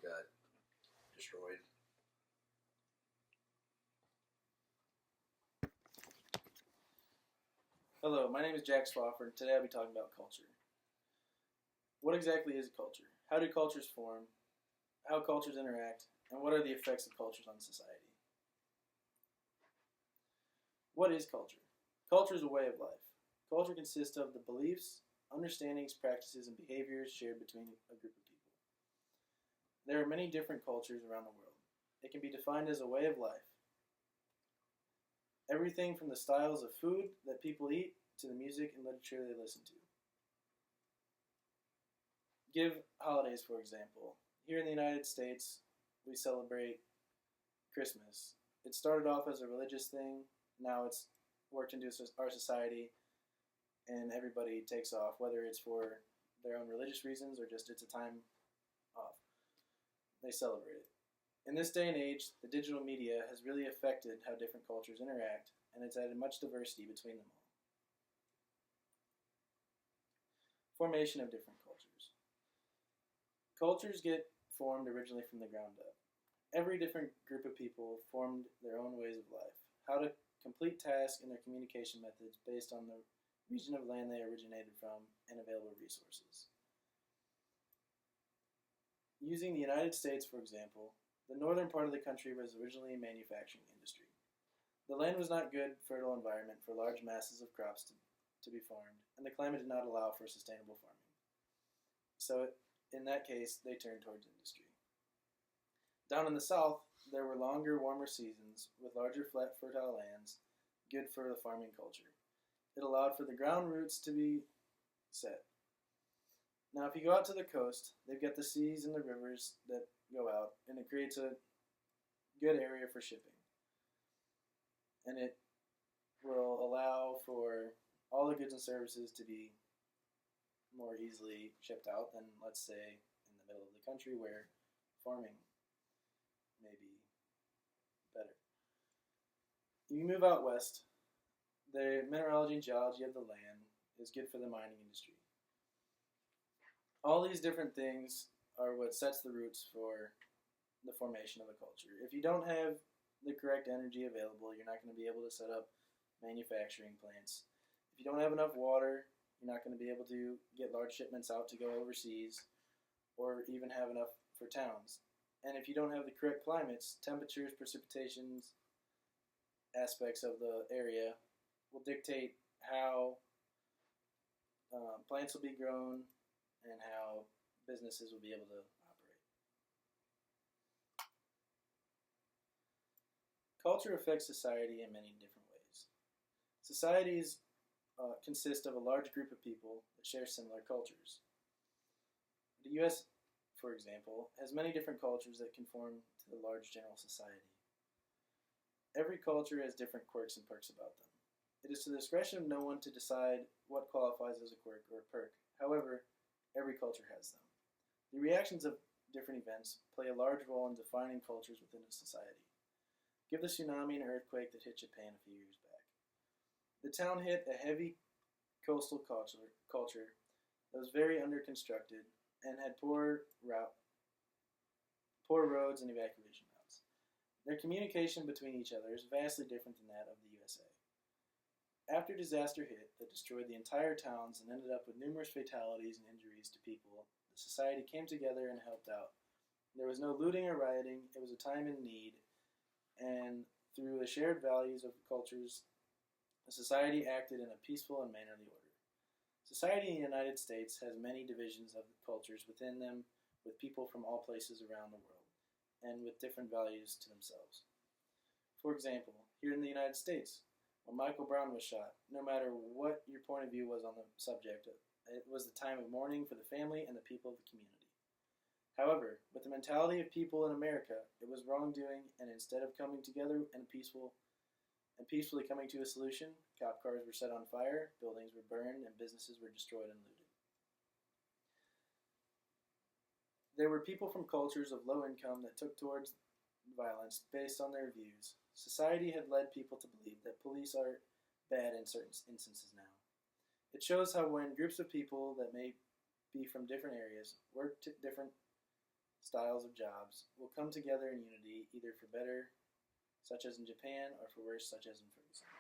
got destroyed. Hello, my name is Jack Swafford. Today I'll be talking about culture. What exactly is a culture? How do cultures form? How cultures interact? And what are the effects of cultures on society? What is culture? Culture is a way of life. Culture consists of the beliefs, understandings, practices, and behaviors shared between a group of people. There are many different cultures around the world. It can be defined as a way of life. Everything from the styles of food that people eat to the music and literature they listen to. Give holidays, for example. Here in the United States, we celebrate Christmas. It started off as a religious thing. Now it's worked into our society, and everybody takes off, whether it's for their own religious reasons or just it's a time off. They celebrate it. In this day and age, the digital media has really affected how different cultures interact, and it's added much diversity between them all. Formation of different cultures. Cultures get formed originally from the ground up. Every different group of people formed their own ways of life, how to complete tasks and their communication methods based on the region of land they originated from and available resources. Using the United States, for example, the northern part of the country was originally a manufacturing industry. The land was not good, fertile environment for large masses of crops to be farmed, and the climate did not allow for sustainable farming. So in that case, they turned towards industry. Down in the south, there were longer, warmer seasons with larger, flat, fertile lands, good for the farming culture. It allowed for the ground roots to be set. Now, if you go out to the coast, they've got the seas and the rivers that go out, and it creates a good area for shipping. And it will allow for all the goods and services to be more easily shipped out than, let's say, in the middle of the country where farming may be better. You move out west, the mineralogy and geology of the land is good for the mining industry. All these different things are what sets the roots for the formation of a culture. If you don't have the correct energy available, you're not going to be able to set up manufacturing plants. If you don't have enough water, you're not going to be able to get large shipments out to go overseas or even have enough for towns. And if you don't have the correct climates, temperatures, precipitations, aspects of the area will dictate how plants will be grown and how businesses will be able to operate. Culture affects society in many different ways. Societies consist of a large group of people that share similar cultures. The U.S., for example, has many different cultures that conform to the large general society. Every culture has different quirks and perks about them. It is to the discretion of no one to decide what qualifies as a quirk or a perk. However, every culture has them. The reactions of different events play a large role in defining cultures within a society. Give the tsunami and earthquake that hit Japan a few years back. The town hit a heavy coastal culture that was very underconstructed and had poor roads and evacuation routes. Their communication between each other is vastly different than that of the USA. After disaster hit that destroyed the entire towns and ended up with numerous fatalities and injuries to people, the society came together and helped out. There was no looting or rioting, it was a time in need, and through the shared values of cultures, the society acted in a peaceful and mannerly order. Society in the United States has many divisions of cultures within them, with people from all places around the world, and with different values to themselves. For example, here in the United States, when Michael Brown was shot, no matter what your point of view was on the subject, it was the time of mourning for the family and the people of the community. However, with the mentality of people in America, it was wrongdoing, and instead of coming together and peacefully coming to a solution, cop cars were set on fire, buildings were burned, and businesses were destroyed and looted. There were people from cultures of low income that took towards violence based on their views. Society had led people to believe that police are bad in certain instances now. It shows how when groups of people that may be from different areas work to different styles of jobs will come together in unity, either for better, such as in Japan, or for worse, such as in Ferguson.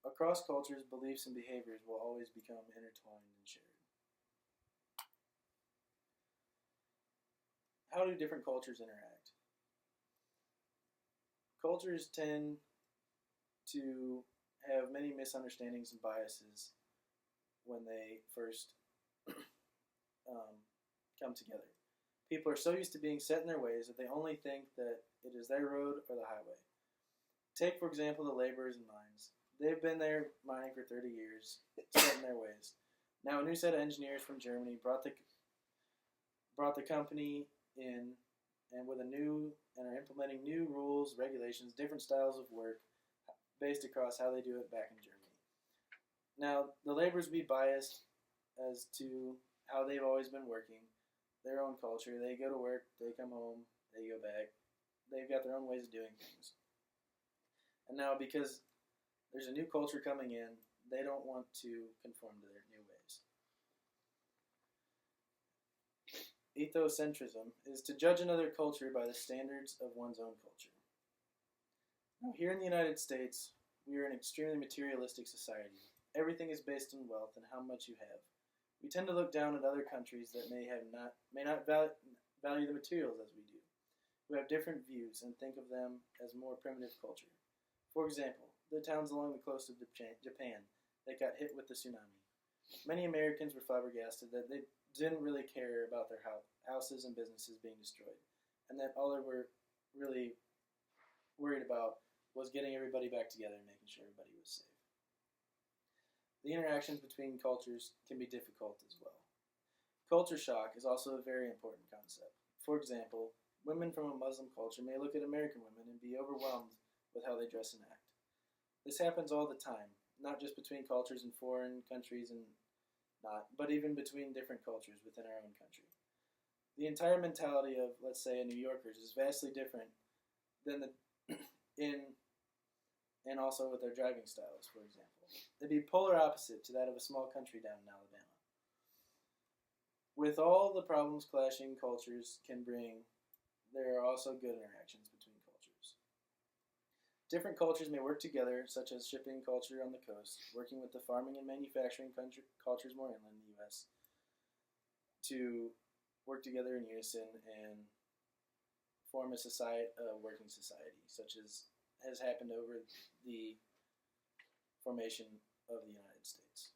Across cultures, beliefs and behaviors will always become intertwined and shared. How do different cultures interact? Cultures tend to have many misunderstandings and biases when they first come together. People are so used to being set in their ways that they only think that it is their road or the highway. Take, for example, the laborers in mines. They've been there mining for 30 years, set in their ways. Now, a new set of engineers from Germany brought the company in, and are implementing new rules, regulations, different styles of work based across how they do it back in Germany. Now, the laborers be biased as to how they've always been working, their own culture. They go to work, they come home, they go back. They've got their own ways of doing things. And now, because there's a new culture coming in, they don't want to conform to their new ways. Ethnocentrism is to judge another culture by the standards of one's own culture. Now, here in the United States, we are an extremely materialistic society. Everything is based on wealth and how much you have. We tend to look down at other countries that may not value the materials as we do, who have different views and think of them as more primitive culture. For example, the towns along the coast of Japan that got hit with the tsunami. Many Americans were flabbergasted that they didn't really care about their houses and businesses being destroyed, and that all they were really worried about was getting everybody back together and making sure everybody was safe. The interactions between cultures can be difficult as well. Culture shock is also a very important concept. For example, women from a Muslim culture may look at American women and be overwhelmed with how they dress and act. This happens all the time, not just between cultures in foreign countries and not, but even between different cultures within our own country. The entire mentality of, let's say, a New Yorkers is vastly different than and also with their driving styles, for example. They'd be polar opposite to that of a small country down in Alabama. With all the problems clashing cultures can bring, there are also good interactions between cultures. Different cultures may work together, such as shipping culture on the coast, working with the farming and manufacturing cultures more inland in the U.S., to work together in unison and form a working society, such as has happened over the formation of the United States.